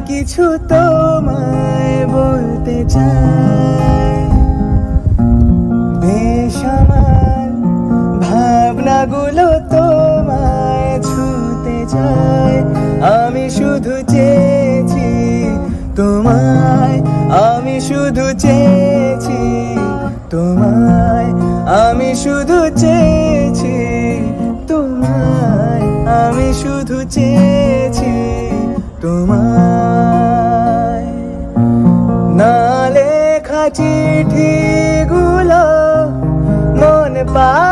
কিছু তোমায় বলতে চাই। বেশ আমার ভাবনাগুলো তোমায় ছুতে চায়। আমি শুধু চেয়েছি তোমায়, আমি শুধু চেয়েছি তোমায়, আমি শুধু চেয়েছি তোমায়, আমি শুধু চেয়েছি তোমায়। না লেখা চিঠিগুলো মন পা